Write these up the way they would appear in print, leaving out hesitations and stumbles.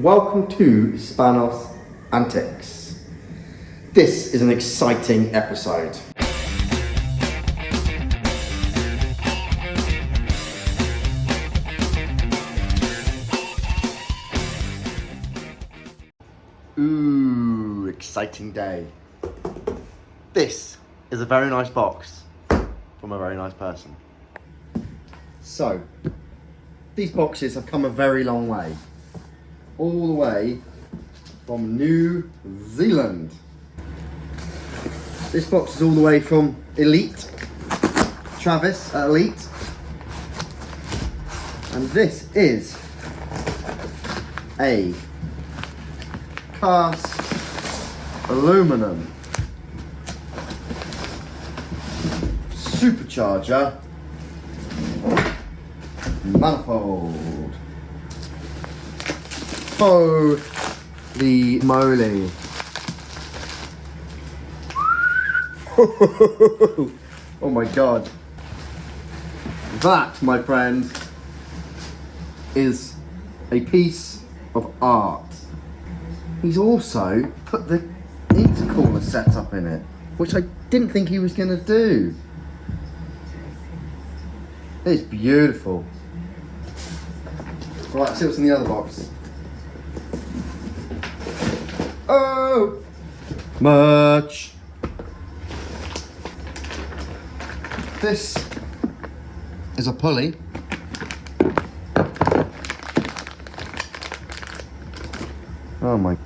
Welcome to Spanos Antics. This is an exciting episode. Ooh, exciting day. This is a very nice box from a very nice person. So, these boxes have come a very long way. All the way from New Zealand. This box is all the way from ELATE, Travis at ELATE. And this is a cast aluminum Supercharger manifold. Holy moly. Oh my god. That, my friend, is a piece of art. He's also put the intercooler setup in it, which I didn't think he was going to do. It's beautiful. Right, let's see what's in the other box. Oh! Merch! This is a pulley. Oh my.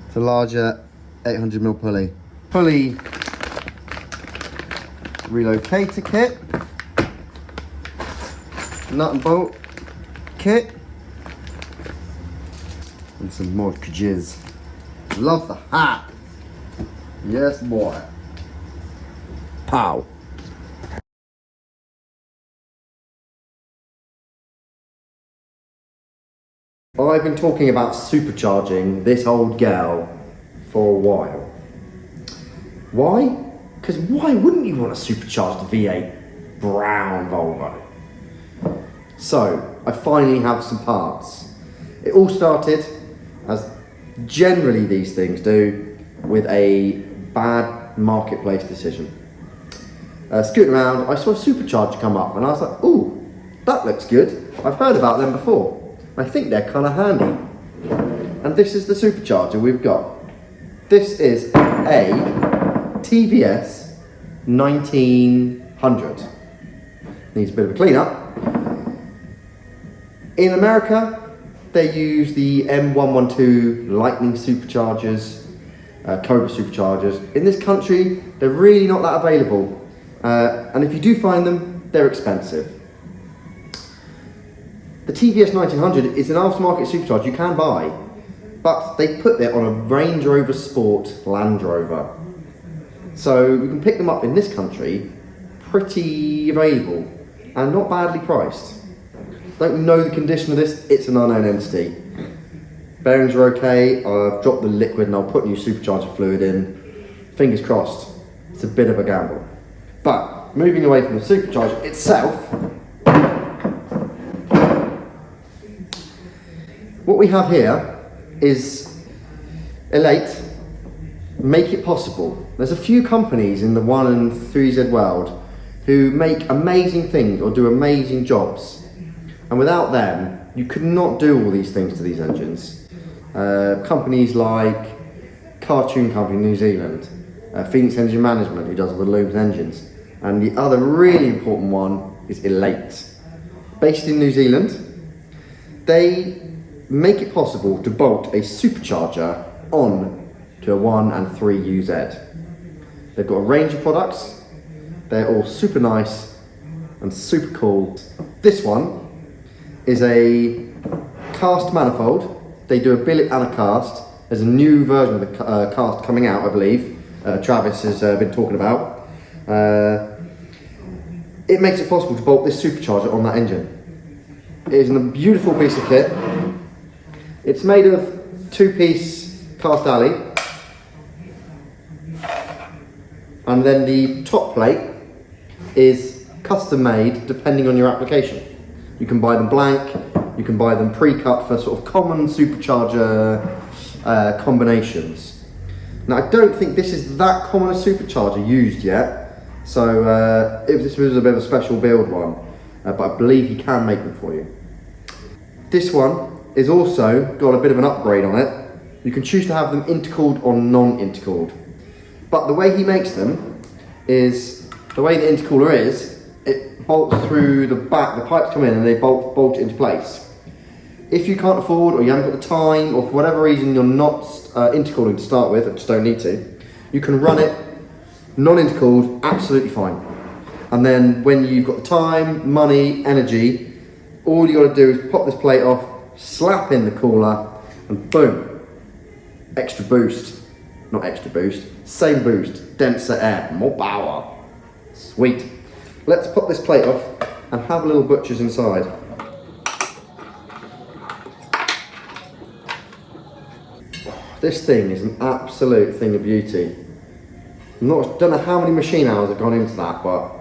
It's a larger 800mm pulley. Pulley relocator kit. Nut and bolt kit. And some more jizz. Love the hat. Yes, boy. Pow. I've been talking about supercharging this old gal for a while. Why? Because why wouldn't you want to supercharge the V8 brown Volvo? So, I finally have some parts. It all started, as generally these things do, with a bad marketplace decision. Scooting around, I saw a Supercharger come up and I was like, ooh, that looks good. I've heard about them before. I think they're kind of handy. And this is the Supercharger we've got. This is a TVS1900. Needs a bit of a clean up. In America, they use the M112 Lightning Superchargers, Cobra Superchargers. In this country, they're really not that available. And if you do find them, they're expensive. The TVS1900 is an aftermarket supercharger you can buy, but they put it on a Range Rover Sport Land Rover. So you can pick them up in this country, pretty available and not badly priced. Don't know the condition of this, it's an unknown entity. Bearings are okay, I've dropped the liquid and I'll put new supercharger fluid in. Fingers crossed, it's a bit of a gamble. But moving away from the supercharger itself, what we have here is ELATE Make It Possible. There's a few companies in the 1 and 3Z world who make amazing things or do amazing jobs. And without them, you could not do all these things to these engines. Companies like Cartoon Company New Zealand, Phoenix Engine Management, who does all the looms and engines. And the other really important one is ELATE. Based in New Zealand, they make it possible to bolt a supercharger on to a 1 and 3 UZ. They've got a range of products. They're all super nice and super cool. This one is a cast manifold. They do a billet and a cast. There's a new version of the cast coming out, I believe. Travis has been talking about. It makes it possible to bolt this supercharger on that engine. It is a beautiful piece of kit. It's made of 2-piece cast alley. And then the top plate is custom made depending on your application. You can buy them blank, you can buy them pre-cut for sort of common supercharger combinations. Now I don't think this is that common a supercharger used yet, so if this was a bit of a special build one, but I believe he can make them for you. This one is also got a bit of an upgrade on it. You can choose to have them intercooled or non-intercooled. But the way he makes them is, the way the intercooler is, it bolts through the back, the pipes come in and they bolt it into place. If you can't afford, or you haven't got the time, or for whatever reason you're not intercooling to start with, or just don't need to, you can run it non-intercooled, absolutely fine. And then when you've got the time, money, energy, all you got to do is pop this plate off, slap in the cooler, and boom, extra boost. Not extra boost, same boost, denser air, more power. Sweet. Let's pop this plate off and have a little butchers inside. This thing is an absolute thing of beauty. Don't know how many machine hours have gone into that, but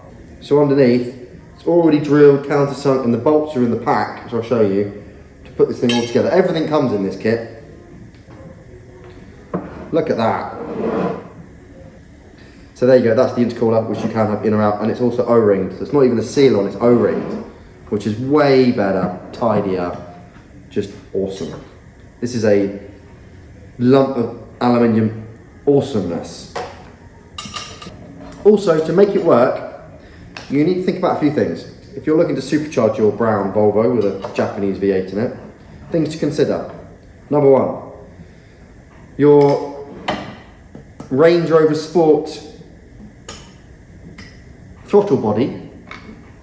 so underneath, it's already drilled, countersunk, and the bolts are in the pack, which I'll show you, to put this thing all together. Everything comes in this kit. Look at that. So there you go, that's the intercooler, which you can have in or out, and it's also O-ringed. So it's not even a seal on, it's O-ringed, which is way better, tidier, just awesome. This is a lump of aluminium awesomeness. Also, to make it work, you need to think about a few things. If you're looking to supercharge your brown Volvo with a Japanese V8 in it, things to consider. Number one, your Range Rover Sport throttle body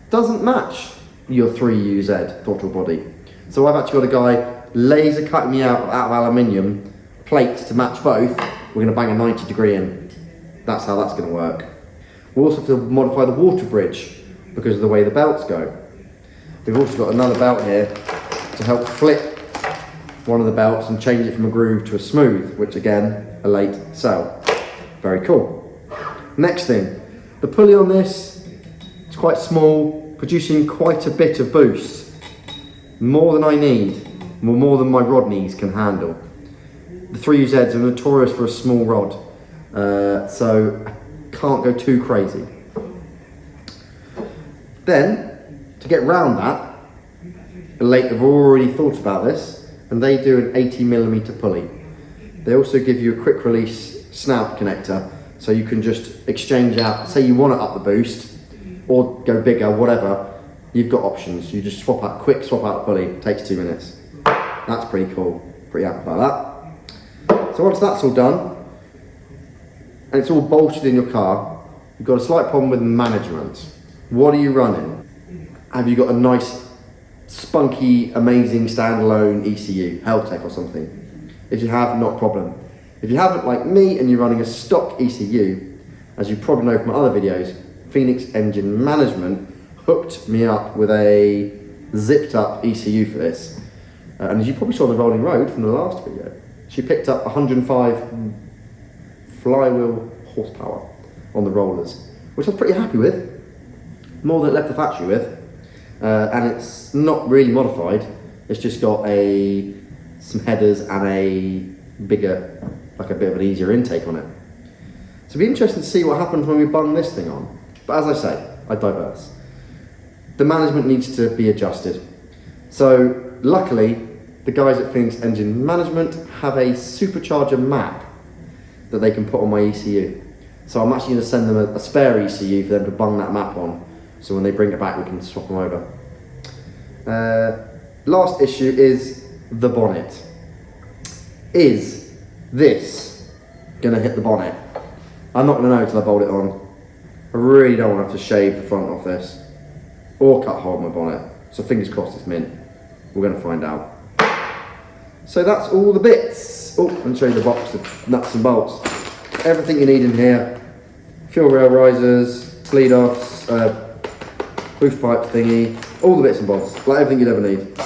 doesn't match your 3UZ throttle body. So I've actually got a guy laser cutting me out of aluminium plates to match both. We're going to bang a 90 degree in. That's how that's going to work. We also have to modify the water bridge because of the way the belts go. We've also got another belt here to help flip one of the belts and change it from a groove to a smooth, which again, ELATE cell. Very cool. Next thing, the pulley on this is quite small, producing quite a bit of boost. More than I need, more than my rod knees can handle. The 3UZs are notorious for a small rod, so I can't go too crazy. Then, to get round that, ELATE have already thought about this, and they do an 80mm pulley. They also give you a quick release snout connector, so you can just exchange out, say you want to up the boost, or go bigger, whatever, you've got options. You just quick swap out the pulley, it takes 2 minutes. That's pretty cool, pretty happy about that. So once that's all done, and it's all bolted in your car, you've got a slight problem with management. What are you running? Have you got a nice, spunky, amazing standalone ECU, Heltec or something? If you have, not a problem. If you haven't, like me, and you're running a stock ECU, as you probably know from my other videos, Phoenix Engine Management hooked me up with a zipped up ECU for this. And as you probably saw on the rolling road from the last video, she picked up 105 flywheel horsepower on the rollers, which I was pretty happy with, more than it left the factory with. And it's not really modified, it's just got some headers and a bigger, like a bit of an easier intake on it. So it'll be interesting to see what happens when we bung this thing on. But as I say, I digress. The management needs to be adjusted. So luckily, the guys at Phoenix Engine Management have a supercharger map that they can put on my ECU. So I'm actually going to send them a spare ECU for them to bung that map on. So when they bring it back, we can swap them over. Last issue is the bonnet. Is this going to hit the bonnet? I'm not going to know until I bolt it on. I really don't want to have to shave the front off this or cut a hole in my bonnet. So fingers crossed it's mint. We're going to find out. So that's all the bits. Oh, let me show you the box of nuts and bolts. Everything you need in here. Fuel rail risers, bleed offs, boost pipe thingy, all the bits and bobs, like everything you'd ever need.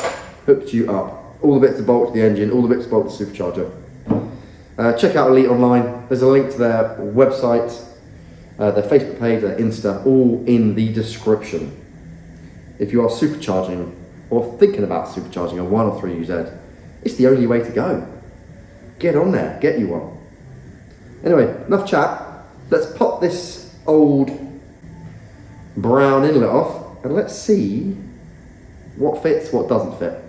Hooked you up. All the bits to bolt to the engine, all the bits to bolt to the supercharger. Check out ELATE online. There's a link to their website, their Facebook page, their Insta, all in the description. If you are supercharging or thinking about supercharging a 1 or 3 UZ, it's the only way to go. Get on there, get you one. Anyway, enough chat. Let's pop this old brown inlet off and let's see what fits, what doesn't fit.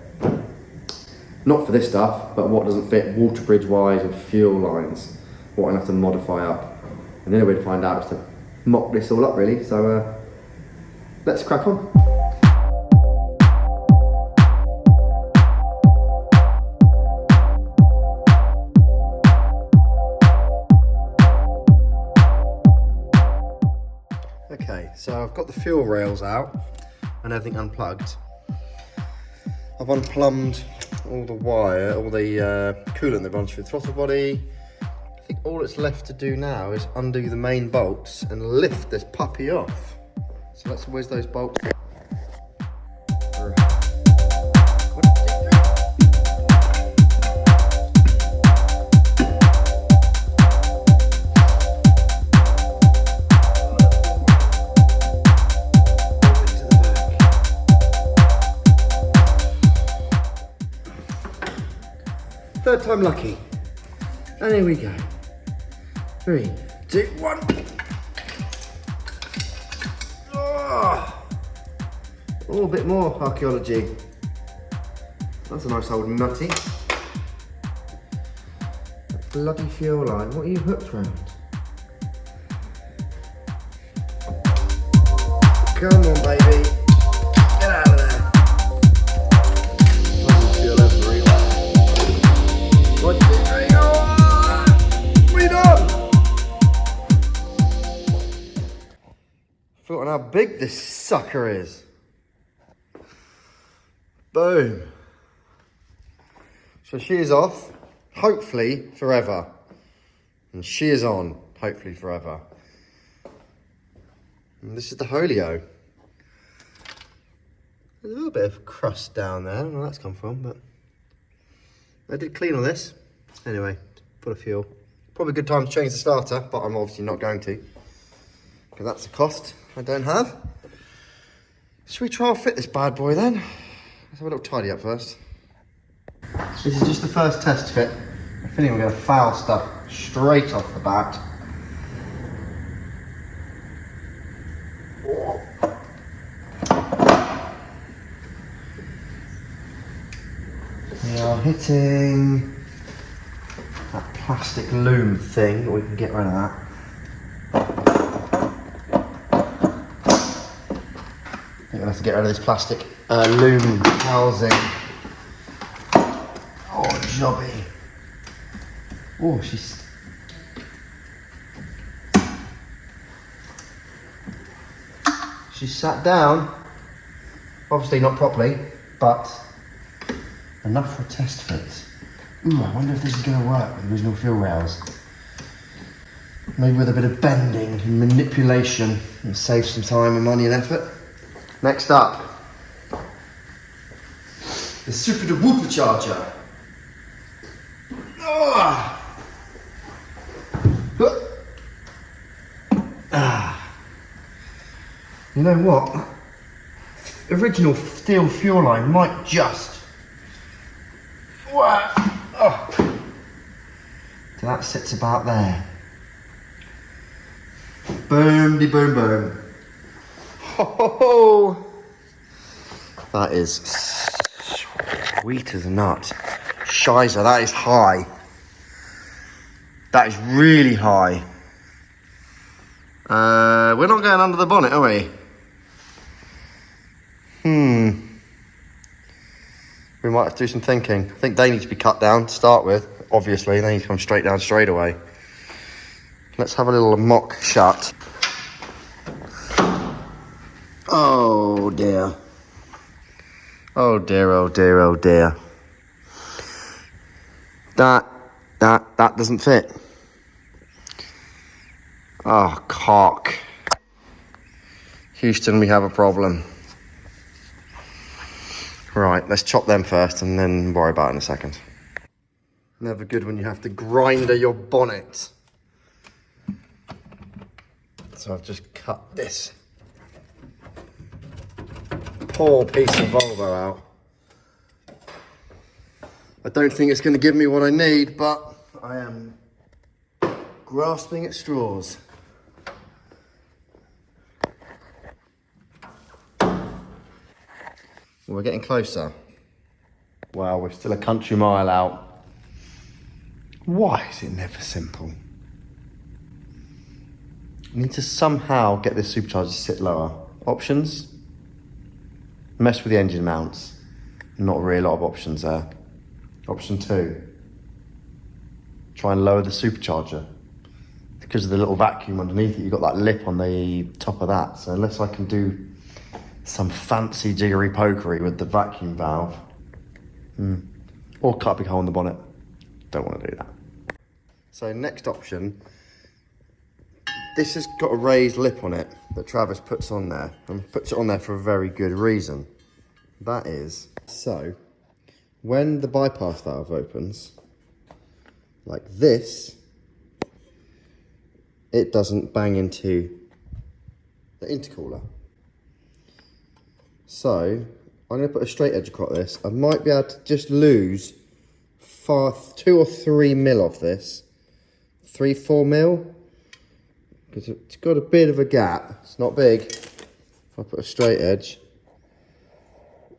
Not for this stuff, but what doesn't fit water bridge wise and fuel lines. What I have to modify up. And the only way to find out is to mock this all up really. So let's crack on. Okay, so I've got the fuel rails out and everything unplugged. I've unplumbed all the wire, all the coolant that runs through the throttle body. I think all that's left to do now is undo the main bolts and lift this puppy off. So let's whiz those bolts. Third time lucky. And here we go. 3, 2, 1. Oh, a bit more archaeology. That's a nice old nutty. A bloody fuel line. What are you hooked round? Come on, baby. Get out of there. Doesn't feel every What the hell? We done! Forgotten how big this sucker is. Boom. So she is off, hopefully forever. And she is on, hopefully forever. And this is the Holio. There's a little bit of crust down there. I don't know where that's come from, but I did clean all this. Anyway, full of fuel. Probably a good time to change the starter, but I'm obviously not going to, because that's a cost I don't have. Should we try and fit this bad boy then? Let's have a little tidy up first. This is just the first test fit. I think we're going to foul stuff straight off the bat. We are hitting that plastic loom thing. We can get rid of that. I think we'll have to get rid of this plastic loom housing. Oh, jobby. Oh, she's sat down. Obviously not properly, but enough for a test fit. Ooh, I wonder if this is going to work with the original fuel rails. Maybe with a bit of bending and manipulation and save some time and money and effort. Next up, the Supercharger. You know what? Original steel fuel line might just. So that sits about there. Boom de boom boom. Ho ho ho! That is sweet as a nut. Shizer, that is high. That is really high. We're not going under the bonnet, are we? We might have to do some thinking. I think they need to be cut down to start with. Obviously, they need to come straight down straight away. Let's have a little mock shot. Oh dear. Oh dear, oh dear, oh dear. That doesn't fit. Oh, cock. Houston, we have a problem. Right, let's chop them first and then worry about it in a second. Never good when you have to grinder your bonnet. So I've just cut this poor piece of Volvo out. I don't think it's going to give me what I need, but I am grasping at straws. We're getting closer. Wow, we're still a country mile out. Why is it never simple? I need to somehow get this supercharger to sit lower. Options? Mess with the engine mounts. Not really a lot of options there. Option 2. Try and lower the supercharger. Because of the little vacuum underneath it, you've got that lip on the top of that. So unless I can do some fancy jiggery pokery with the vacuum valve, or cut a big hole in the bonnet, don't want to do that. So next option, this has got a raised lip on it that Travis puts on there, and puts it on there for a very good reason. That is, so when the bypass valve opens, like this, it doesn't bang into the intercooler. So I'm going to put a straight edge across this. I might be able to just lose 2 or 3 mil off this. 3-4 mil. Because it's got a bit of a gap. It's not big. If I put a straight edge.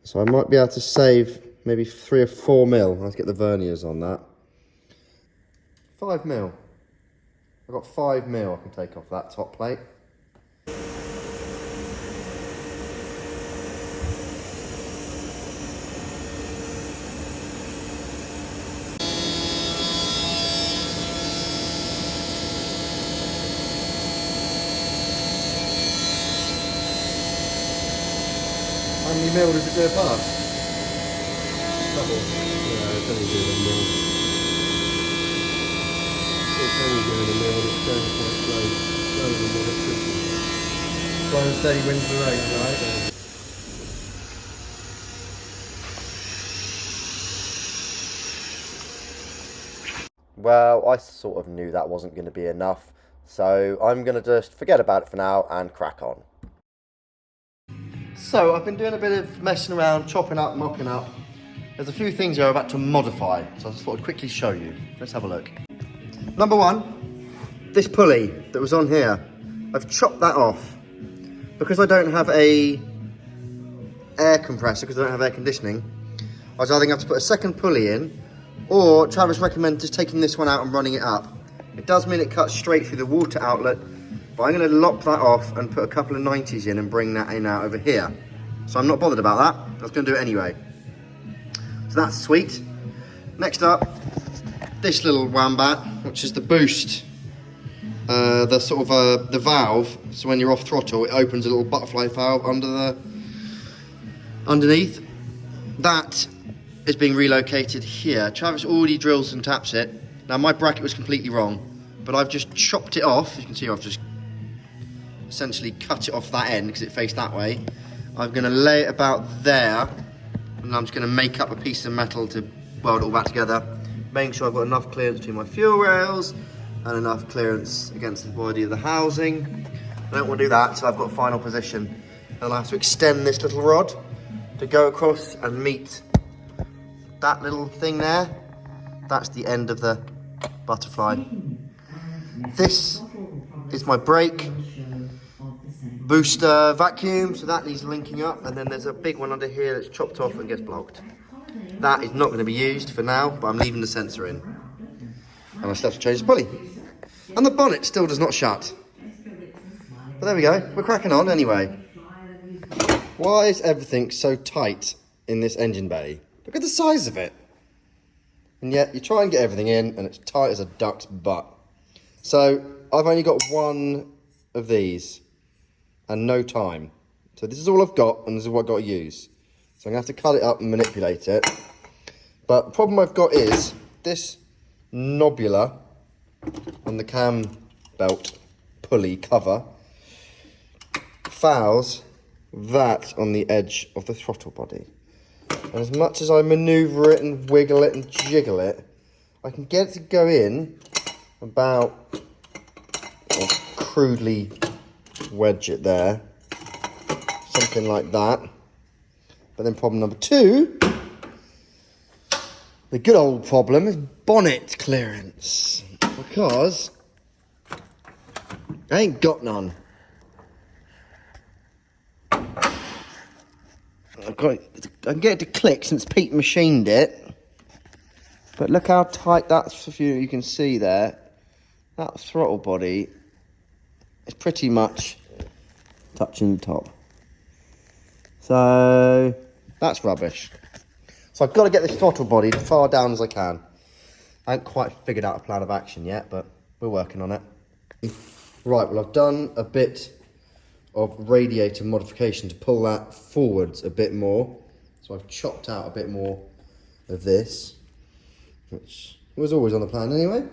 So I might be able to save maybe 3 or 4 mil. I'll have to get the verniers on that. 5 mil. I've got 5 mil I can take off that top plate. How many mil does it go past? Double. Yeah, it's only doing a mil. It's only doing a mil and it's going quite slow. Slower than what it could be. Slow and steady wins the race, right? Well, I sort of knew that wasn't going to be enough, so I'm going to just forget about it for now and crack on. So I've been doing a bit of messing around, chopping up, mopping up. There's a few things here I've had to modify, so I just thought I'd quickly show you. Let's have a look. Number 1, this pulley that was on here, I've chopped that off. Because I don't have a air compressor, because I don't have air conditioning, I was either going to have to put a second pulley in, or Travis recommended just taking this one out and running it up. It does mean it cuts straight through the water outlet, but I'm going to lop that off and put a couple of 90s in and bring that in out over here. So I'm not bothered about that. I was going to do it anyway. So that's sweet. Next up, this little wombat, which is the boost. The sort of the valve. So when you're off throttle, it opens a little butterfly valve underneath. That is being relocated here. Travis already drills and taps it. Now my bracket was completely wrong, but I've just chopped it off. You can see I've just essentially cut it off that end because it faced that way. I'm going to lay it about there, and I'm just going to make up a piece of metal to weld it all back together, making sure I've got enough clearance between my fuel rails and enough clearance against the body of the housing. I don't want to do that, so I've got final position. And I have to extend this little rod to go across and meet that little thing there. That's the end of the butterfly. This is my brake booster vacuum, so that needs linking up, and then there's a big one under here that's chopped off and gets blocked. That is not going to be used for now, but I'm leaving the sensor in. And I still have to change the pulley. And the bonnet still does not shut. But there we go, we're cracking on anyway. Why is everything so tight in this engine bay? Look at the size of it. And yet you try and get everything in and it's tight as a duck's butt. So I've only got one of these and no time. So this is all I've got and this is what I've got to use. So I'm going to have to cut it up and manipulate it. But the problem I've got is this knobula on the cam belt pulley cover fouls that on the edge of the throttle body. And as much as I manoeuvre it and wiggle it and jiggle it, I can get it to go in about, or crudely wedge it there, something like that. But then problem number 2 The good old problem is bonnet clearance, because I ain't got none. I can get it to click since Pete machined it, but look how tight that's, if you can see there, that throttle body is pretty much touching the top. So that's rubbish. So I've got to get this throttle body as far down as I can. I haven't quite figured out a plan of action yet, but we're working on it. Right, well, I've done a bit of radiator modification to pull that forwards a bit more. So I've chopped out a bit more of this, which was always on the plan anyway.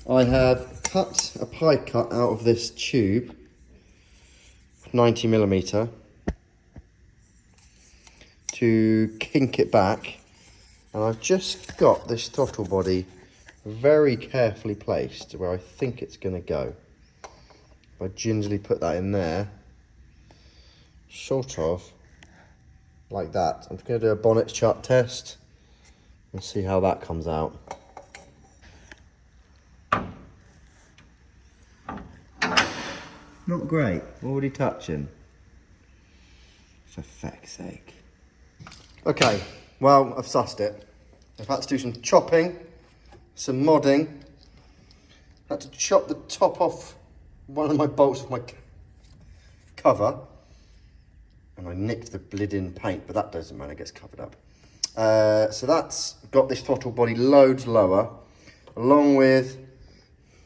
I have cut a pie cut out of this tube, 90mm, to kink it back. And I've just got this throttle body very carefully placed where I think it's going to go. If I gingerly put that in there, sort of like that. I'm just going to do a bonnet chart test and see how that comes out. Not great. Already touching. For feck's sake. Okay, well, I've sussed it. I've had to do some chopping, some modding. Had to chop the top off one of my bolts of my cover. And I nicked the blidden paint, but that doesn't matter, it gets covered up. So that's got this throttle body loads lower, along with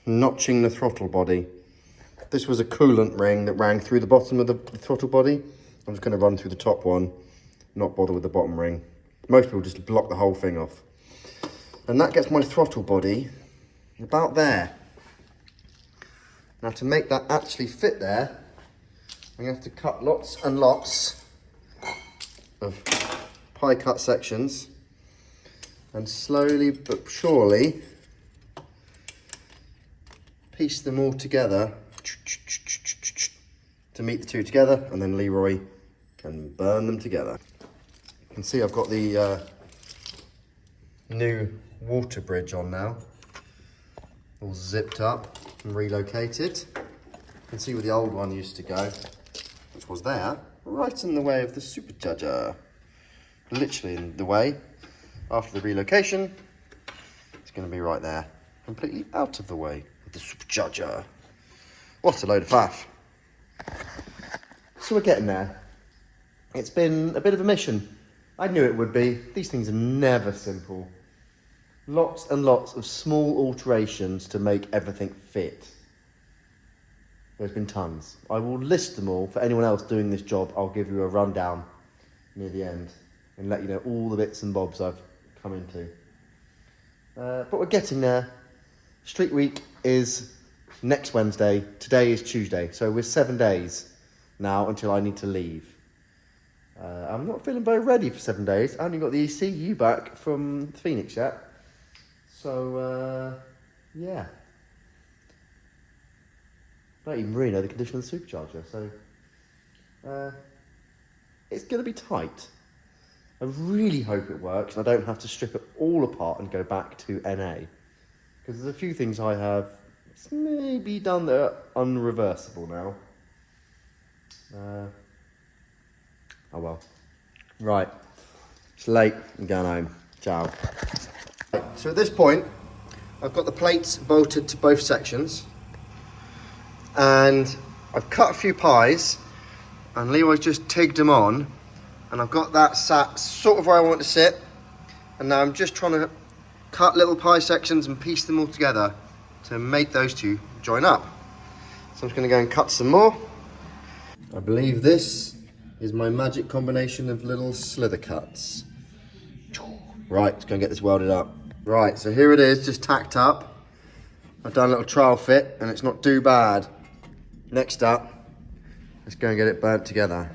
notching the throttle body. This was a coolant ring that ran through the bottom of the throttle body. I'm just going to run through the top one, not bother with the bottom ring. Most people just block the whole thing off. And that gets my throttle body about there. Now to make that actually fit there, I'm going to have to cut lots and lots of pie cut sections and slowly but surely piece them all together to meet the two together, and then Leroy can burn them together. You can see I've got the new water bridge on now, all zipped up and relocated. You can see where the old one used to go, which was there, right in the way of the Supercharger. Literally in the way. After the relocation, it's going to be right there, completely out of the way of the Supercharger. What a load of faff. So we're getting there. It's been a bit of a mission. I knew it would be. These things are never simple. Lots and lots of small alterations to make everything fit. There's been tons. I will list them all. For anyone else doing this job, I'll give you a rundown near the end and let you know all the bits and bobs I've come into. But we're getting there. Street Week is next Wednesday. Today is Tuesday. So we're 7 days now until I need to leave. I'm not feeling very ready for 7 days. I only got the ECU back from Phoenix yet. So, yeah. I don't even really know the condition of the Supercharger, so it's going to be tight. I really hope it works and I don't have to strip it all apart and go back to NA. Because there's a few things I have maybe done that are unreversible now. Oh well. Right. It's late. I'm going home. Ciao. So at this point, I've got the plates bolted to both sections. And I've cut a few pies. And Leroy's just tigged them on. And I've got that sat sort of where I want it to sit. And now I'm just trying to cut little pie sections and piece them all together to make those two join up. So I'm just going to go and cut some more. I believe this is my magic combination of little slither cuts. Right, let's go and get this welded up. Right, so here it is, just tacked up. I've done a little trial fit and it's not too bad. Next up, let's go and get it burnt together.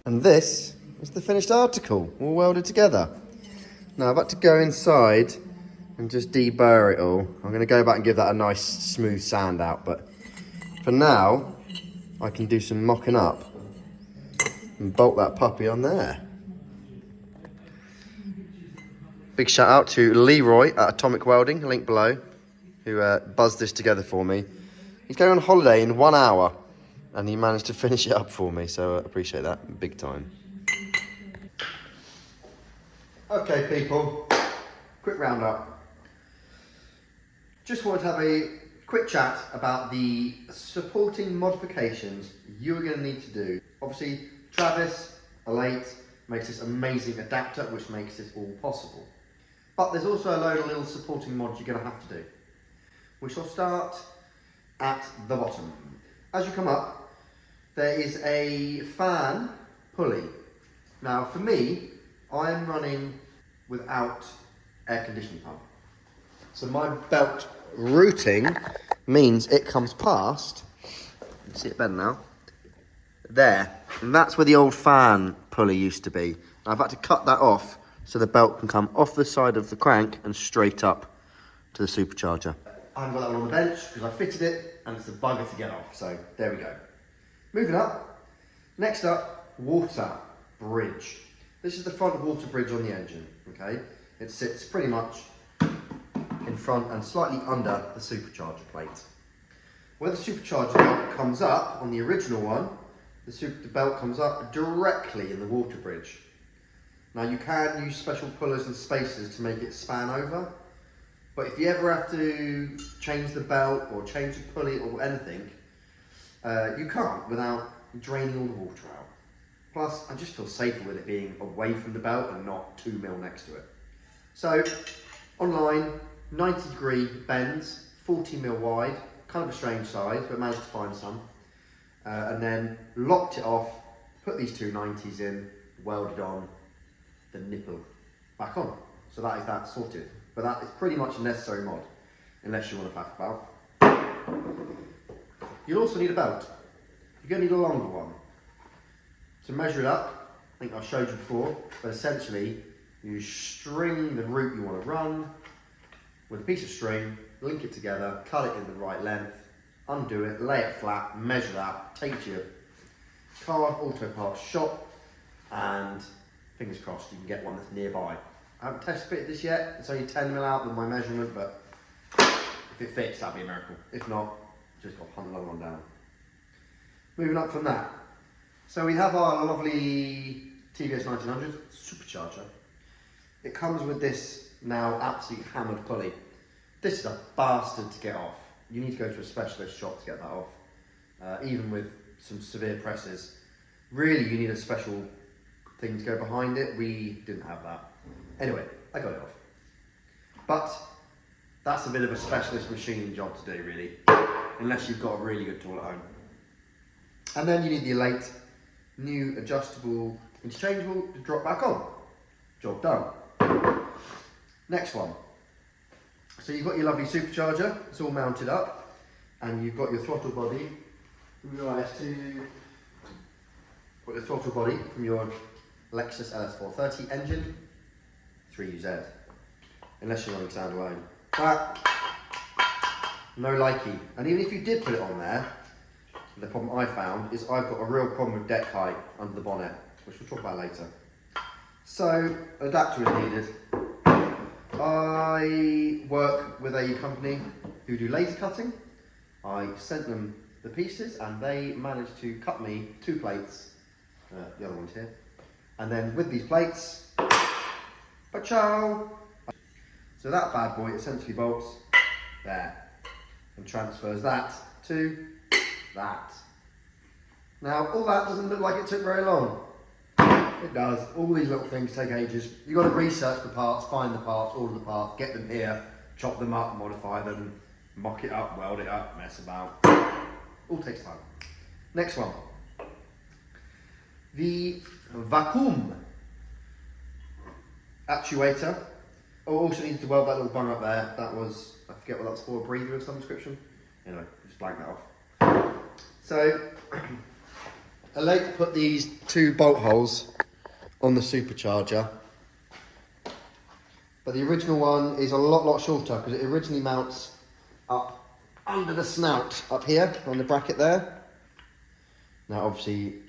And this is the finished article, all welded together. Now I've had to go inside and just deburr it all. I'm going to go back and give that a nice smooth sand out, but for now, I can do some mocking up and bolt that puppy on there. Big shout out to Leroy at Atomic Welding, link below, who buzzed this together for me. He's going on holiday in 1 hour, and he managed to finish it up for me, so I appreciate that big time. Okay, people, quick roundup. Just wanted to have a quick chat about the supporting modifications you're going to need to do. Obviously, Travis, ELATE, makes this amazing adapter, which makes this all possible. But there's also a load of little supporting mods you're going to have to do. We shall start at the bottom. As you come up, there is a fan pulley. Now, for me, I'm running without air conditioning pump. So my belt routing means it comes past, you can see it better now, there. And that's where the old fan pulley used to be. I've had to cut that off so the belt can come off the side of the crank and straight up to the supercharger. I haven't got that one on the bench because I fitted it and it's a bugger to get off, so there we go. Moving up, next up, water bridge. This is the front water bridge on the engine, okay? It sits pretty much in front and slightly under the supercharger plate. Where the supercharger belt comes up on the original one, the belt comes up directly in the water bridge. Now you can use special pullers and spacers to make it span over, but if you ever have to change the belt or change the pulley or anything, you can't without draining all the water out. Plus, I just feel safer with it being away from the belt and not 2 mil next to it. So, online, 90-degree bends, 40 mil wide, kind of a strange size, but managed to find some. And then locked it off, put these two 90s in, welded on the nipple back on. So that is that sorted. But that is pretty much a necessary mod, unless you want a faff belt. You'll also need a belt. You're going to need a longer one. To measure it up, I think I've showed you before, but essentially you string the route you want to run with a piece of string, link it together, cut it in the right length, undo it, lay it flat, measure that, take it to your car auto parts shop, and fingers crossed you can get one that's nearby. I haven't test fitted this yet, it's only 10 mil out with my measurement, but if it fits, that'd be a miracle. If not, just got to hunt another one down. Moving up from that. So we have our lovely TVS1900 Supercharger. It comes with this now absolutely hammered pulley. This is a bastard to get off. You need to go to a specialist shop to get that off. Even with some severe presses. Really, you need a special thing to go behind it. We didn't have that. Anyway, I got it off. But that's a bit of a specialist machining job to do, really. Unless you've got a really good tool at home. And then you need the ELATE new adjustable interchangeable to drop back on. Job done. Next one. So you've got your lovely supercharger, it's all mounted up, and you've got your throttle body from your IS2, got your throttle body from your Lexus LS430 engine, 3UZ, unless you're running standalone. But no likey. And even if you did put it on there, the problem I found is I've got a real problem with deck height under the bonnet, which we'll talk about later. So, an adapter is needed. I work with a company who do laser cutting. I sent them the pieces and they managed to cut me 2 plates, the other one's here. And then with these plates, pa-chow! So that bad boy essentially bolts there and transfers that to that. Now, all that doesn't look like it took very long. It does. All these little things take ages. You've got to research the parts, find the parts, order the parts, get them here, chop them up, modify them, mock it up, weld it up, mess about. All takes time. Next one. The vacuum actuator. Oh, also needed to weld that little bung up there. That was, I forget what that's for, a breather of some description. Anyway, just blank that off. So, ELATE put these 2 bolt holes on the supercharger, but the original one is a lot shorter because it originally mounts up under the snout up here on the bracket there. Now obviously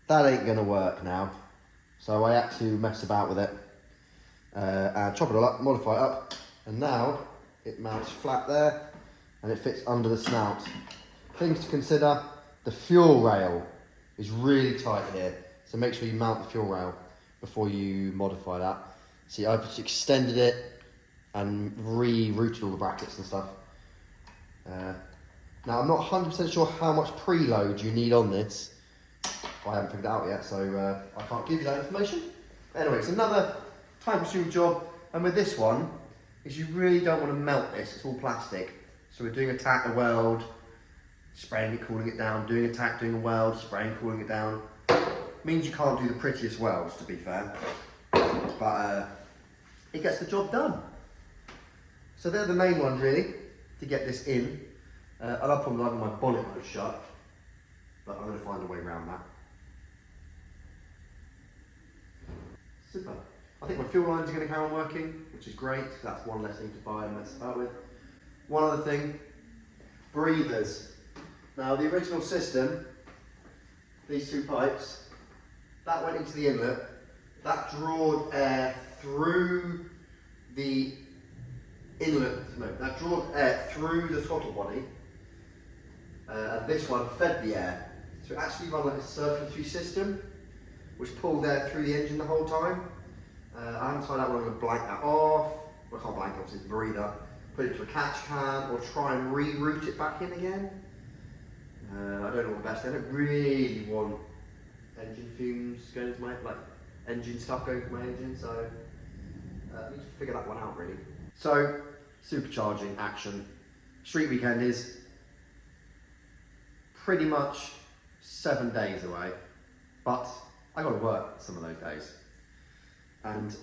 that ain't gonna work now, so I had to mess about with it. and chop it all up, modify it up, and now it mounts flat there and it fits under the snout. Things to consider: the fuel rail is really tight here, so make sure you mount the fuel rail before you modify that. See, I've just extended it and re-routed all the brackets and stuff. Now I'm not 100% sure how much preload you need on this. I haven't figured it out yet, so I can't give you that information. Anyway, it's another time-consuming job, and with this one, is you really don't want to melt this. It's all plastic. So we're doing a tack, a weld, spraying it, cooling it down, doing a tack, doing a weld, spraying, cooling it down. Means you can't do the prettiest welds, to be fair, but it gets the job done. So they're the main ones really to get this in. I'll probably like my bonnet mode shut, but I'm going to find a way around that. Super. I think my fuel lines are going to carry on working, which is great. That's one less thing to buy and mess about with. One other thing, breathers. Now the original system, these two pipes, that went into the inlet, that drawed air through the inlet, no, that drawed air through the throttle body, and this one fed the air. So it actually ran like a circulatory system, which pulled air through the engine the whole time. I haven't tried out whether I'm going to blank that off. Well, I can't blank it off, it's a breather. Put it to a catch can, or try and re-route it back in again. I don't know what the best. I don't really want engine fumes going into my, like engine stuff going into my engine, so I need to figure that one out really. So, supercharging action. Street weekend is pretty much 7 days away, but I got to work some of those days, and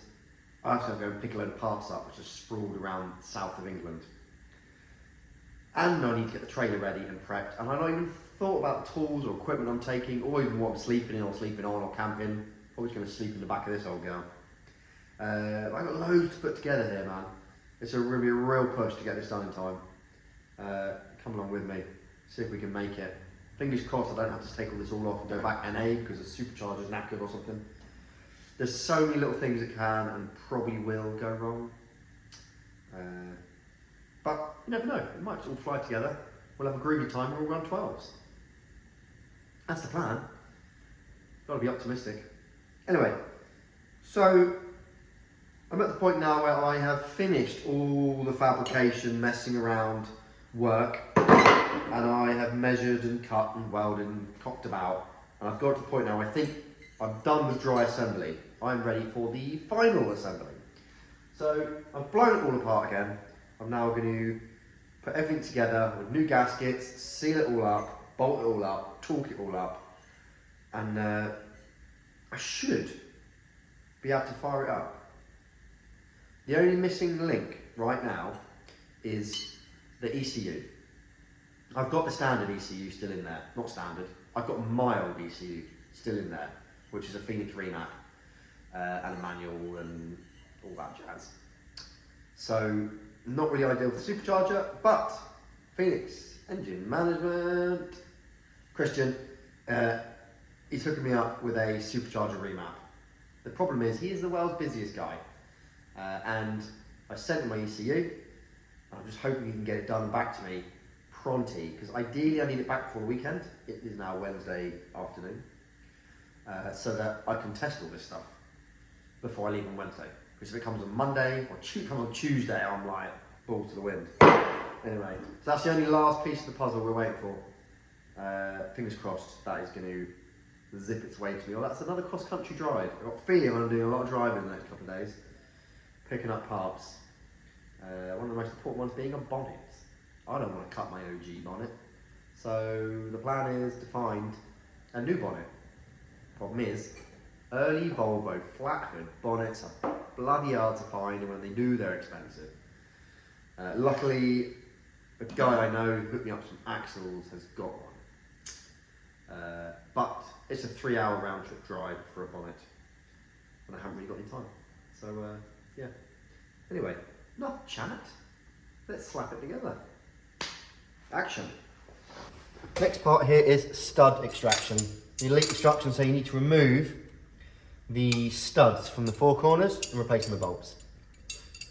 I have to go and pick a load of parts up which are sprawled around south of England, and I need to get the trailer ready and prepped, and I've not even thought about the tools or equipment I'm taking, or even what I'm sleeping in or sleeping on or camping. Probably going to sleep in the back of this old girl. I've got loads to put together here, man. It's going to be a real push to get this done in time. Come along with me, see if we can make it. Fingers crossed I don't have to take all this off and go back NA because the supercharger's knackered or something. There's so many little things that can and probably will go wrong. But you never know, it might all fly together. We'll have a groovy time, we'll run 12s. That's the plan. Gotta be optimistic. Anyway, so I'm at the point now where I have finished all the fabrication, messing around work, and I have measured and cut and welded and cocked about, and I've got to the point now I think I'm done with dry assembly. I'm ready for the final assembly. So I've blown it all apart again. I'm now going to put everything together with new gaskets, seal it all up, bolt it all up, torque it all up, and I should be able to fire it up. The only missing link right now is the ECU. I've got the standard ECU still in there, not standard, I've got a mild ECU still in there, which is a Phoenix remap and a manual and all that jazz. So not really ideal for supercharger, but Phoenix engine management, Christian, he's hooking me up with a supercharger remap. The problem is he is the world's busiest guy, and I sent him my ECU. I'm just hoping he can get it done back to me pronty, because ideally I need it back before the weekend. It is now Wednesday afternoon, so that I can test all this stuff before I leave on Wednesday. Because if it comes on Monday or comes on Tuesday, I'm like balls to the wind. Anyway, so that's the only last piece of the puzzle we're waiting for. Fingers crossed that is going to zip its way to me. Oh, that's another cross-country drive. I've got a feeling I'm doing a lot of driving in the next couple of days, picking up parts. One of the most important ones being a bonnet. I don't want to cut my OG bonnet, so the plan is to find a new bonnet. Problem is, early Volvo flat hood bonnets are bloody hard to find, and when they do, they're expensive. Luckily, a guy I know who hooked me up some axles has got one. But it's a 3-hour round trip drive for a bonnet, and I haven't really got any time. So, yeah. Anyway, enough chat. Let's slap it together. Action. Next part here is stud extraction. The ELATE instructions say you need to remove the studs from the four corners and replace them with bolts.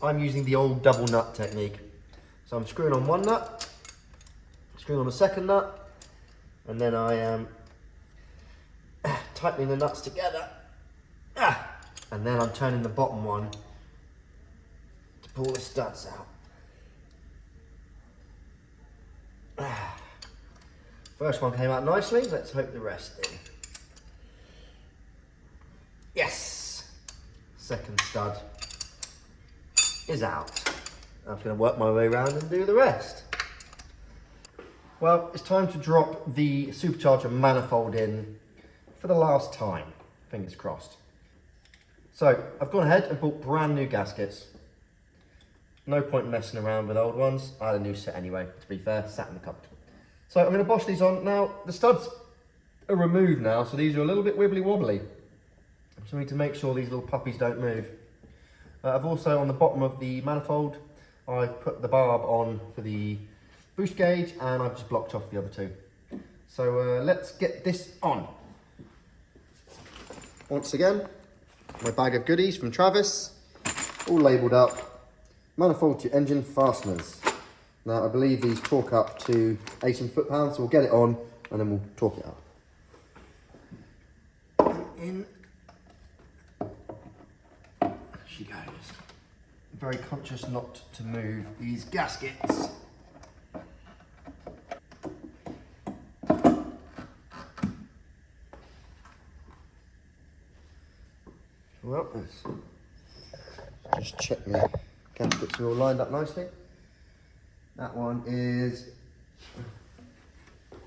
I'm using the old double nut technique. So I'm screwing on one nut, screwing on the second nut, and then I am tightening the nuts together. And then I'm turning the bottom one to pull the studs out. First one came out nicely, let's hope the rest do. Yes! Second stud is out. I'm going to work my way around and do the rest. Well, it's time to drop the Supercharger manifold in for the last time, fingers crossed. So, I've gone ahead and bought brand new gaskets. No point messing around with old ones. I had a new set anyway, to be fair, sat in the cupboard. So I'm going to bosh these on. Now, the studs are removed now, so these are a little bit wibbly wobbly. So we need to make sure these little puppies don't move. I've also, on the bottom of the manifold, I've put the barb on for the boost gauge, and I've just blocked off the other two. So let's get this on. Once again, my bag of goodies from Travis, all labelled up. Manifold to engine fasteners. Now I believe these torque up to 18 foot-pounds, so we'll get it on and then we'll torque it up. In she goes. Very conscious not to move these gaskets. Well, let's just check my gaskets are all lined up nicely. That one is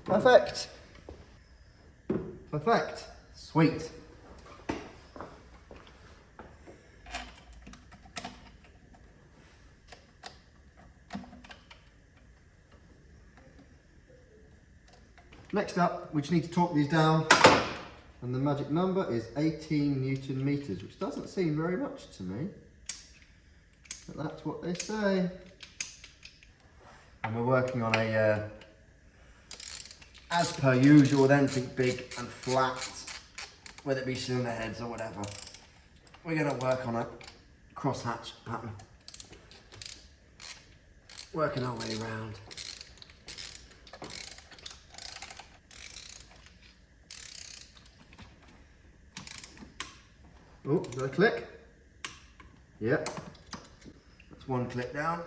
perfect. Perfect. Sweet. Next up, we just need to torque these down, and the magic number is 18 Newton meters, which doesn't seem very much to me, but that's what they say. And we're working on a, as per usual, anything big and flat, whether it be cylinder heads or whatever. We're going to work on a crosshatch pattern. Working our way around. Oh, got a click? Yep. That's one click down.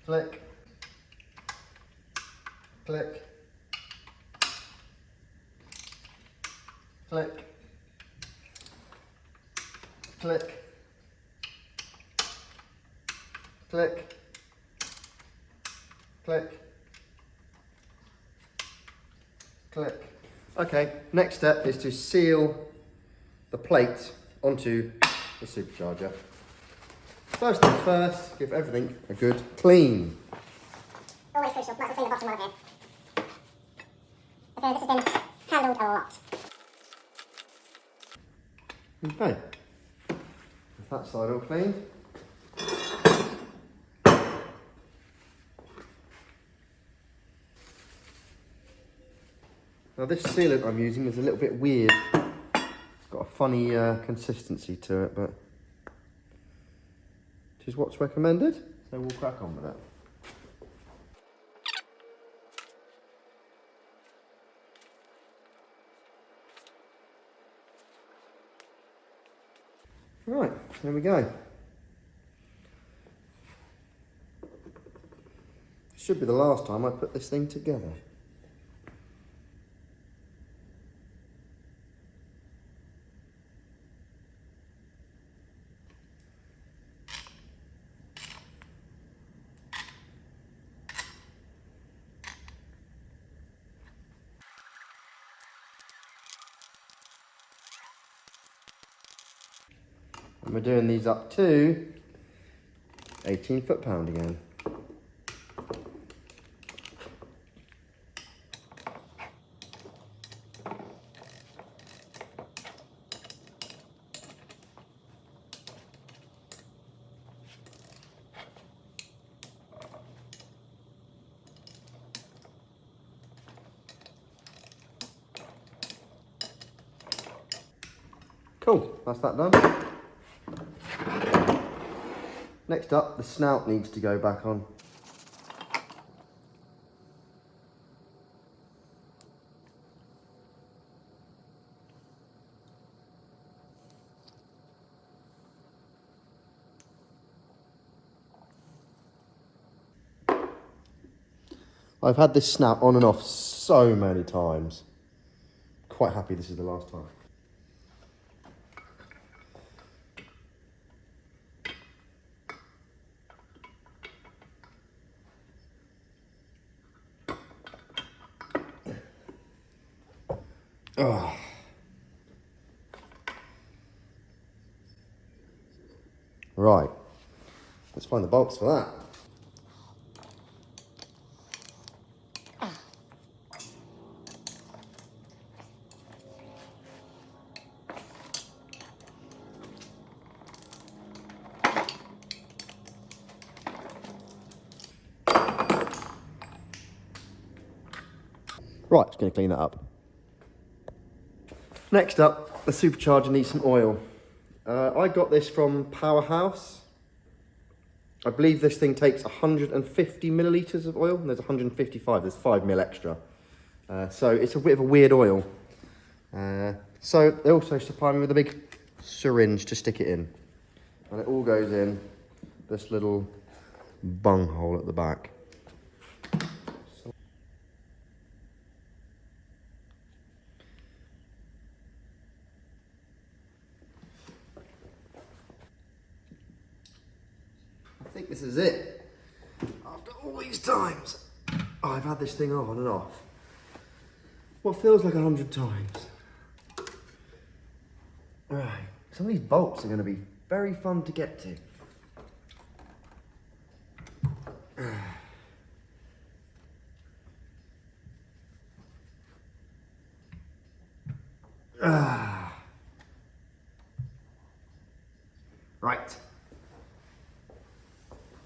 Click. Click. Click. Click. Click. Click. Click. Okay, next step is to seal the plate onto the supercharger. First things first, give everything a good clean. Always crucial, might as well clean the bottom one here. Okay, this has been handled a lot. Okay, with that side all clean. Now this sealant I'm using is a little bit weird. It's got a funny consistency to it, but it is what's recommended, so we'll crack on with that. Right, there we go. Should be the last time I put this thing together. And we're doing these up to 18 foot-pound again. Cool, that's that done. Next up, the snout needs to go back on. I've had this snout on and off so many times. Quite happy this is the last time. Oh. Right, let's find the bolts for that. Right, just going to clean that up. Next up, the supercharger needs some oil. I got this from Powerhouse. I believe this thing takes 150 millilitres of oil, and there's 155, there's 5 mil extra. So it's a bit of a weird oil. So they also supply me with a big syringe to stick it in. And it all goes in this little bung hole at the back. I think this is it. After all these times, I've had this thing on and off. What feels like 100 times. Right, some of these bolts are going to be very fun to get to. Right.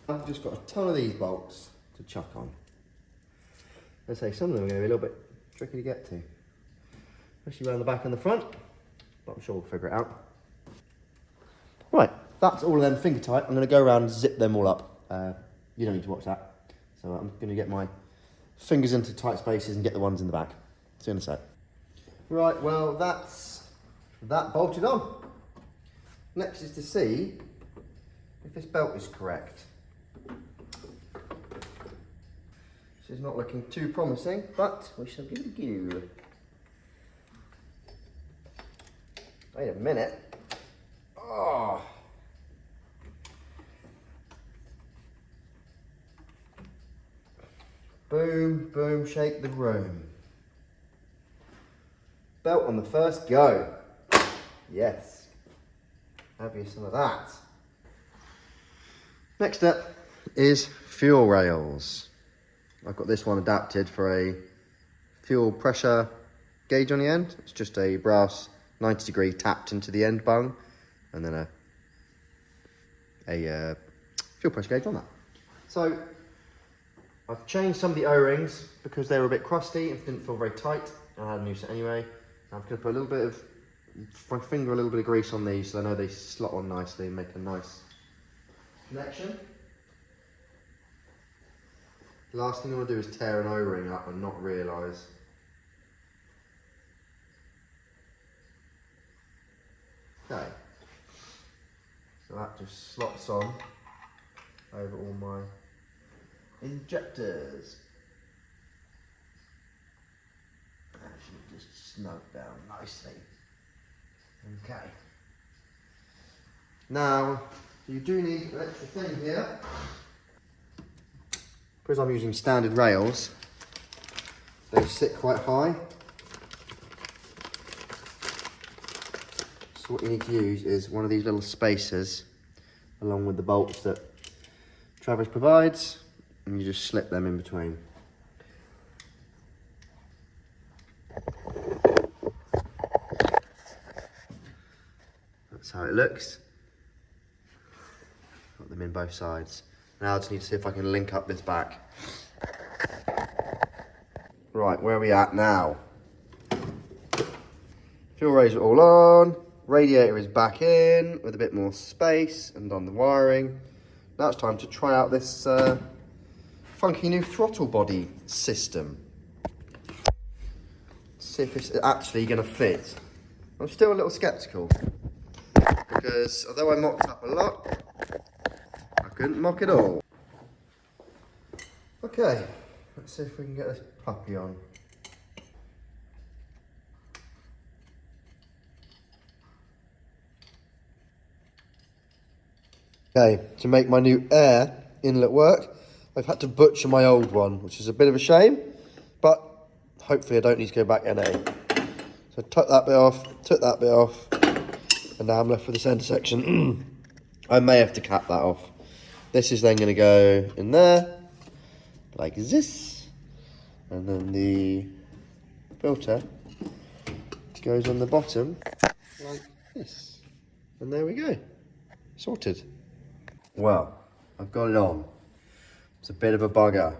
I've just got a ton of these bolts to chuck on. Let's say some of them are going to be a little bit tricky to get to, especially around the back and the front, but I'm sure we'll figure it out. Right, that's all of them finger tight. I'm going to go around and zip them all up. You don't need to watch that. So I'm going to get my fingers into tight spaces and get the ones in the back. See you in a sec. Right, well that's that bolted on. Next is to see if this belt is correct. This is not looking too promising, but we shall give it a go. Wait a minute. Oh. Boom, boom, shake the room. Belt on the first go. Yes. Have you some of that? Next up is fuel rails. I've got this one adapted for a fuel pressure gauge on the end. It's just a brass 90-degree tapped into the end bung, and then a fuel pressure gauge on that. So I've changed some of the O-rings because they were a bit crusty and didn't feel very tight. I had a new set anyway. I'm going to put a little bit of my finger, a little bit of grease on these so I know they slot on nicely and make a nice connection. The last thing I want to do is tear an O-ring up and not realise. Okay, so that just slots on over all my injectors. That should just snug down nicely. Okay. Now, you do need an extra thing here. Because I'm using standard rails, they sit quite high. So what you need to use is one of these little spacers along with the bolts that Travis provides, and you just slip them in between. That's how it looks. Got them in both sides. Now I just need to see if I can link up this back. Right, where are we at now? Fuel rails are all on. Radiator is back in with a bit more space and on the wiring. Now it's time to try out this funky new throttle body system. See if it's actually going to fit. I'm still a little skeptical because although I mocked up a lot, I couldn't mock it all. Okay, let's see if we can get this puppy on. Okay, to make my new air inlet work, I've had to butcher my old one, which is a bit of a shame, but hopefully I don't need to go back NA. So I took that bit off, and now I'm left with the centre section. I may have to cap that off. This is then going to go in there, like this, and then the filter goes on the bottom, like this. And there we go, sorted. Well, I've got it on. It's a bit of a bugger.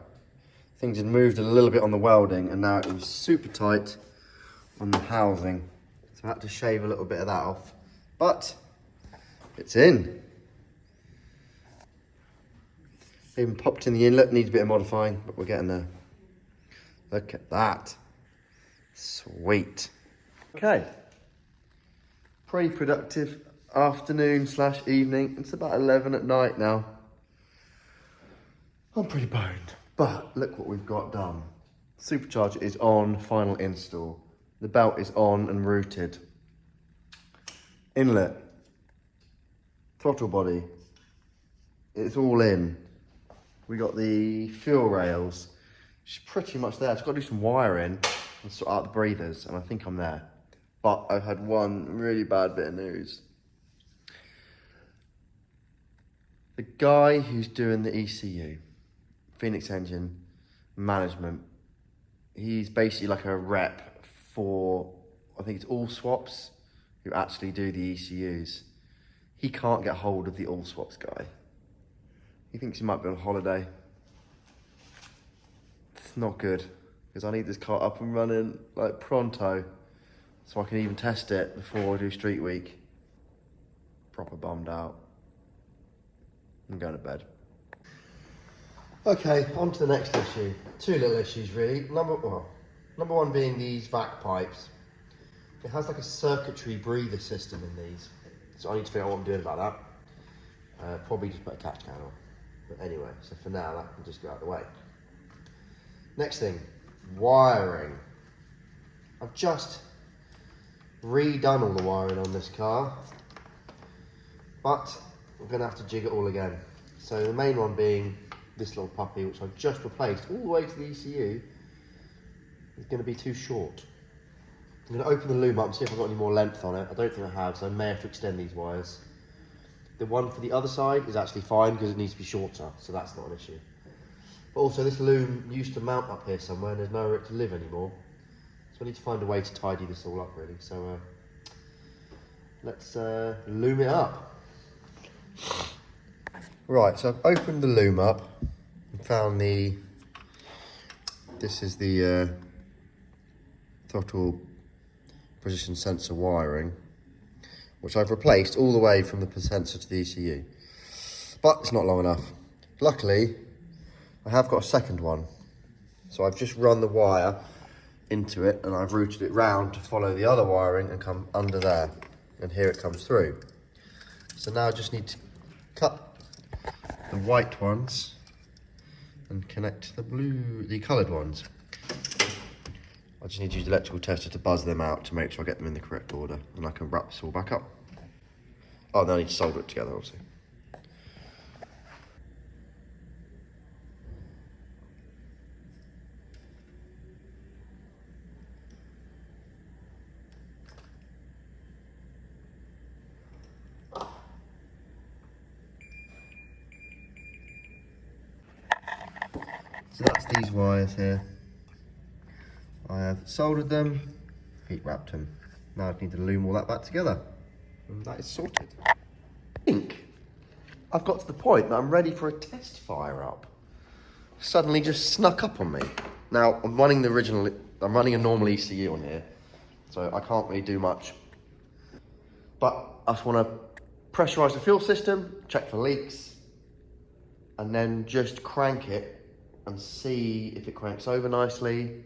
Things had moved a little bit on the welding and now it was super tight on the housing. So I had to shave a little bit of that off. But it's in. Even popped in the inlet, needs a bit of modifying, but we're getting there. Look at that. Sweet. Okay. Pretty productive afternoon / evening. It's about 11 at night now. I'm pretty boned, but look what we've got done. Supercharger is on, final install. The belt is on and routed. Inlet, throttle body, it's all in. We got the fuel rails, which is pretty much there. I've got to do some wiring and sort out the breathers, and I think I'm there. But I've had one really bad bit of news. The guy who's doing the ECU, Phoenix Engine Management, he's basically like a rep for, I think it's All Swaps, who actually do the ECUs. He can't get hold of the All Swaps guy. He thinks he might be on holiday. It's not good, because I need this car up and running like pronto, so I can even test it before I do Street Week. Proper bummed out. I'm going to bed. Okay, on to the next issue. Two little issues really. Number one being these vac pipes. It has like a circuitry breather system in these, so I need to figure out what I'm doing about that. Probably just put a catch can on. But anyway, so for now that can just go out of the way. Next thing, wiring. I've just redone all the wiring on this car, but we're going to have to jig it all again. So the main one being this little puppy, which I've just replaced all the way to the ECU, is going to be too short. I'm going to open the loom up and see if I've got any more length on it. I don't think I have, so I may have to extend these wires. The one for the other side is actually fine because it needs to be shorter, so that's not an issue. But also this loom used to mount up here somewhere and there's nowhere it to live anymore. So I need to find a way to tidy this all up really. So let's loom it up. Right, so I've opened the loom up and found this is the throttle position sensor wiring, which I've replaced all the way from the sensor to the ECU. But it's not long enough. Luckily, I have got a second one. So I've just run the wire into it and I've routed it round to follow the other wiring and come under there. And here it comes through. So now I just need to cut the white ones and connect the coloured ones. I just need to use the electrical tester to buzz them out to make sure I get them in the correct order, and I can wrap this all back up. Oh, then I need to solder it together obviously. So that's these wires here. I have soldered them, heat wrapped them. Now I need to loom all that back together. And that is sorted. I think I've got to the point that I'm ready for a test fire up. Suddenly just snuck up on me. Now I'm running a normal ECU on here, so I can't really do much. But I just want to pressurise the fuel system, check for leaks, and then just crank it and see if it cranks over nicely.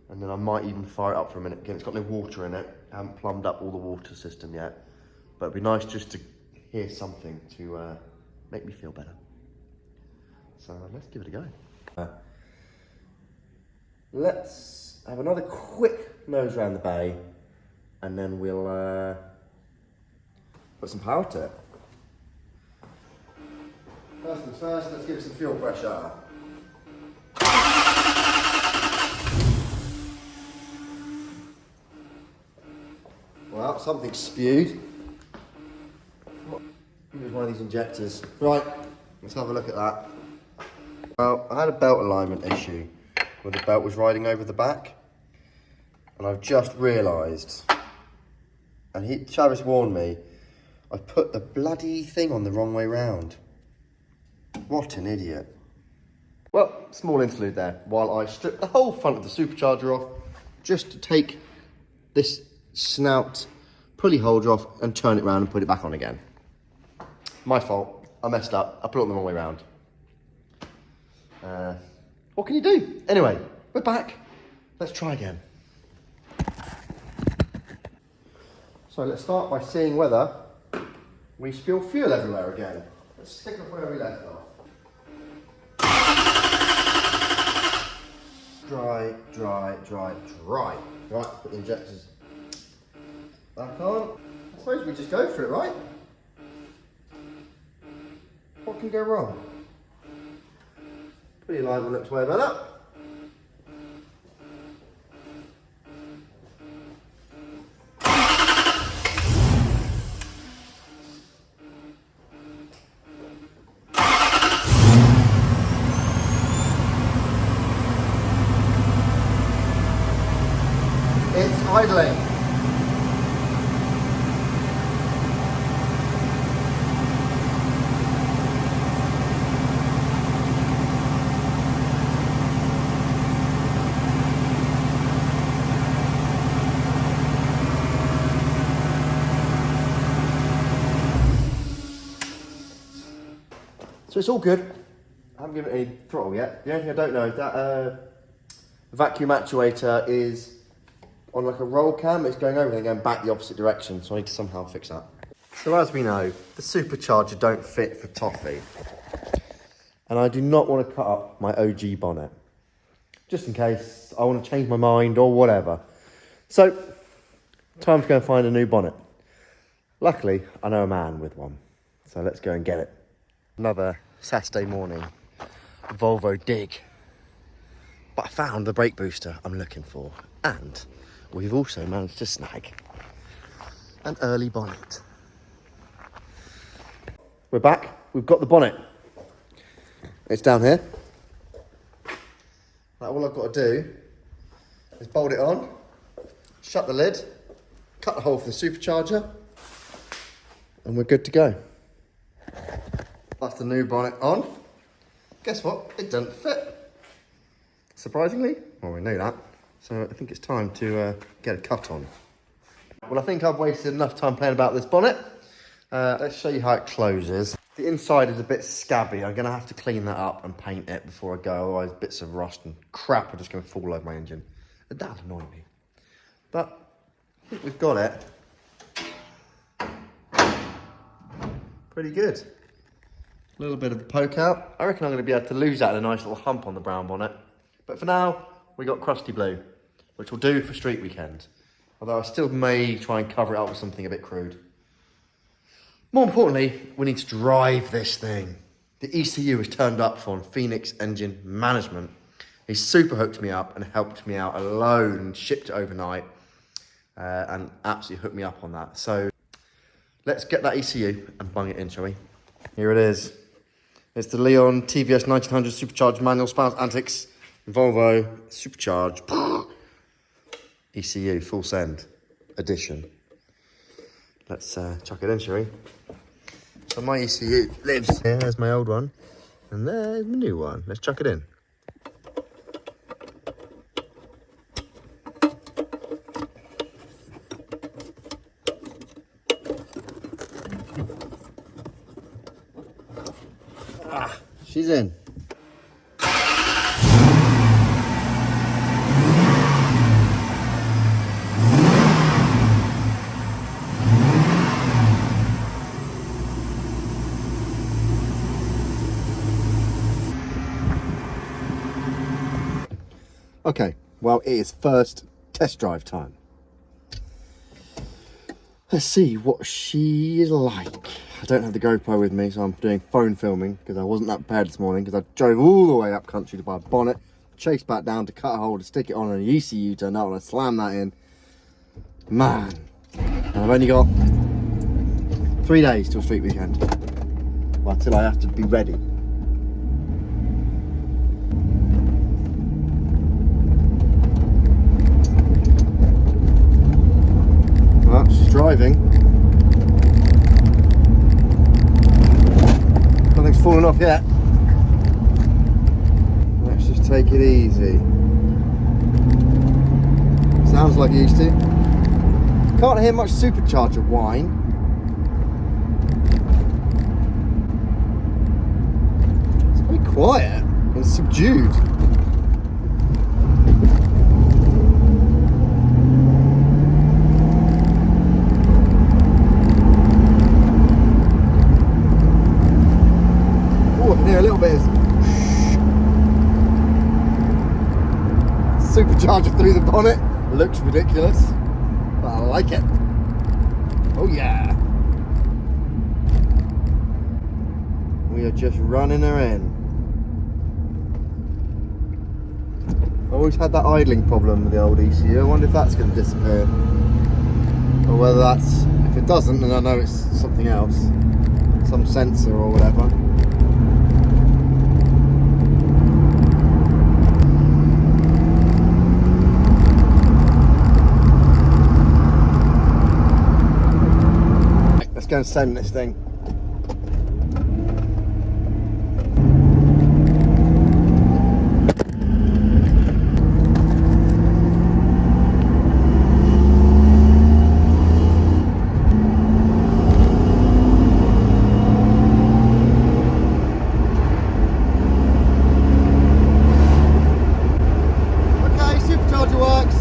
And then I might even fire it up for a minute. Again, it's got no water in it. I haven't plumbed up all the water system yet. But it'd be nice just to hear something to make me feel better. So let's give it a go. Let's have another quick nose around the bay, and then we'll put some power to it. First things first, let's give it some fuel pressure. Well, something spewed. Here's one of these injectors. Right, let's have a look at that. Well, I had a belt alignment issue where the belt was riding over the back, and I've just realised, and Travis warned me, I put the bloody thing on the wrong way round. What an idiot. Well, small interlude there, while I strip the whole front of the supercharger off, just to take this snout pulley holder off and turn it around and put it back on again. My fault, I messed up, I put it on the wrong way round. What can you do? Anyway, we're back. Let's try again. So let's start by seeing whether we spill fuel everywhere again. Let's stick up where we left off. Dry, dry, dry, dry. Right, put the injectors back on. I suppose we just go for it, right? What can go wrong? Pretty alignment looks way better. It's idling. So it's all good. I haven't given it any throttle yet. The only thing I don't know is that vacuum actuator is on like a roll cam. It's going over and going back the opposite direction, so I need to somehow fix that. So as we know, the Supercharger don't fit for toffee. And I do not want to cut up my OG bonnet, just in case I want to change my mind or whatever. So, time to go and find a new bonnet. Luckily, I know a man with one, so let's go and get it. Another Saturday morning, Volvo dig. But I found the brake booster I'm looking for, and we've also managed to snag an early bonnet. We're back, we've got the bonnet. It's down here. Now all I've got to do is bolt it on, shut the lid, cut the hole for the supercharger, and we're good to go. That's the new bonnet on. Guess what? It doesn't fit. Surprisingly, well, we knew that. So I think it's time to get a cut on. Well, I think I've wasted enough time playing about this bonnet. Let's show you how it closes. The inside is a bit scabby. I'm gonna have to clean that up and paint it before I go, otherwise bits of rust and crap are just gonna fall over my engine. That'll annoy me. But I think we've got it. Pretty good. A little bit of a poke out. I reckon I'm going to be able to lose out a nice little hump on the brown bonnet. But for now, we got crusty blue, which will do for street weekend. Although I still may try and cover it up with something a bit crude. More importantly, we need to drive this thing. The ECU is turned up from Phoenix Engine Management. He super hooked me up and helped me out alone and shipped it overnight. And absolutely hooked me up on that. So let's get that ECU and bung it in, shall we? Here it is. It's the Leon TVS1900 Supercharge manual spouse antics Volvo Supercharge ECU full send edition. Let's chuck it in, shall we? So my ECU lives here. There's my old one, and there's my new one. Let's chuck it in. She's in. Okay, well, it is first test drive time. Let's see what she is like. I don't have the GoPro with me, so I'm doing phone filming because I wasn't that prepared this morning because I drove all the way up country to buy a bonnet, chased back down to cut a hole to stick it on an ECU turned out and I slammed that in. Man, and I've only got 3 days till street weekend. Well, till I have to be ready. Well, she's driving. Nothing's fallen off yet. Let's just take it easy. Sounds like it used to. Can't hear much Supercharger whine. It's very quiet and subdued. A little bit of Supercharger through the bonnet. Looks ridiculous, but I like it. Oh yeah. We are just running her in. I always had that idling problem with the old ECU. I wonder if that's going to disappear. Or whether that's, if it doesn't, then I know it's something else. Some sensor or whatever. Go and send this thing. Okay, Supercharger works.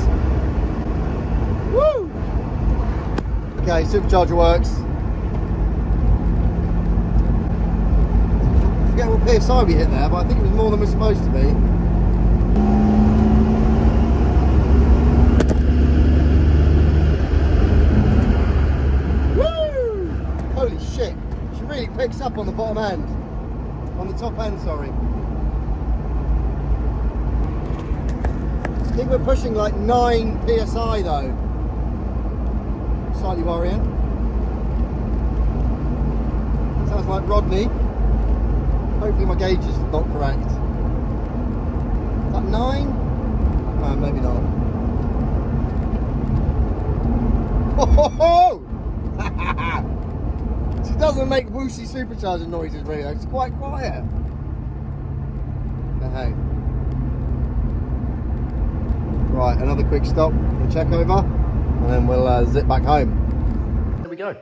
Woo! Okay, Supercharger works. I forget what PSI we hit there, but I think it was more than we're supposed to be. Woo! Holy shit! She really picks up on the bottom end. On the top end, sorry. I think we're pushing like 9 PSI though. Slightly worrying. Sounds like Rodney. Hopefully my gauge is not correct. Is that 9? No, maybe not. Oh! She doesn't make whooshy Supercharger noises really, it's quite quiet. But hey. Right, another quick stop and check over, and then we'll zip back home. There we go.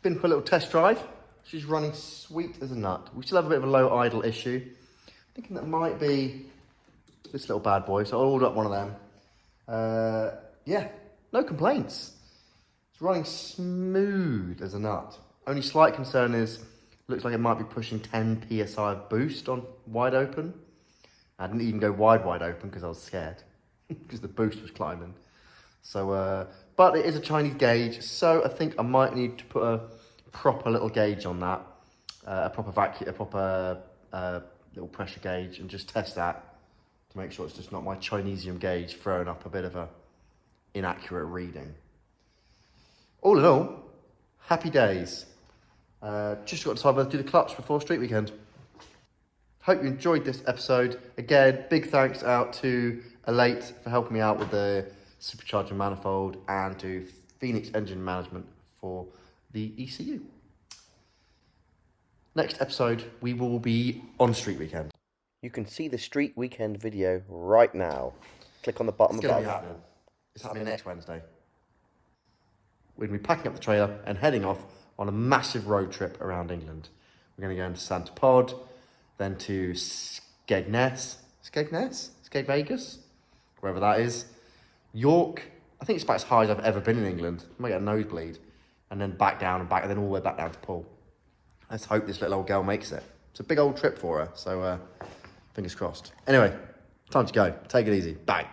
Been for a little test drive. She's running sweet as a nut. We still have a bit of a low idle issue. Thinking that might be this little bad boy, so I'll order up one of them. Yeah, no complaints. It's running smooth as a nut. Only slight concern is, looks like it might be pushing 10 PSI of boost on wide open. I didn't even go wide open because I was scared, because the boost was climbing. So, but it is a Chinese gauge, so I think I might need to put a proper little gauge on that, a proper vacuum, a proper little pressure gauge, and just test that to make sure it's just not my Chinesium gauge throwing up a bit of a inaccurate reading. All in all, happy days. Just got to decide whether to do the clutch before street weekend. Hope you enjoyed this episode. Again, big thanks out to ELATE for helping me out with the Supercharger manifold, and to Phoenix Engine Management for the ECU. Next episode, we will be on street weekend. You can see the street weekend video right now. Click on the button above. It's happening next Wednesday. We're going to be packing up the trailer and heading off on a massive road trip around England. We're going to go into Santa Pod, then to Skegness, Vegas, wherever that is. York, I think it's about as high as I've ever been in England. I might get a nosebleed. And then back down and back, and then all the way back down to Poole. Let's hope this little old girl makes it. It's a big old trip for her, so fingers crossed. Anyway, time to go. Take it easy. Bye.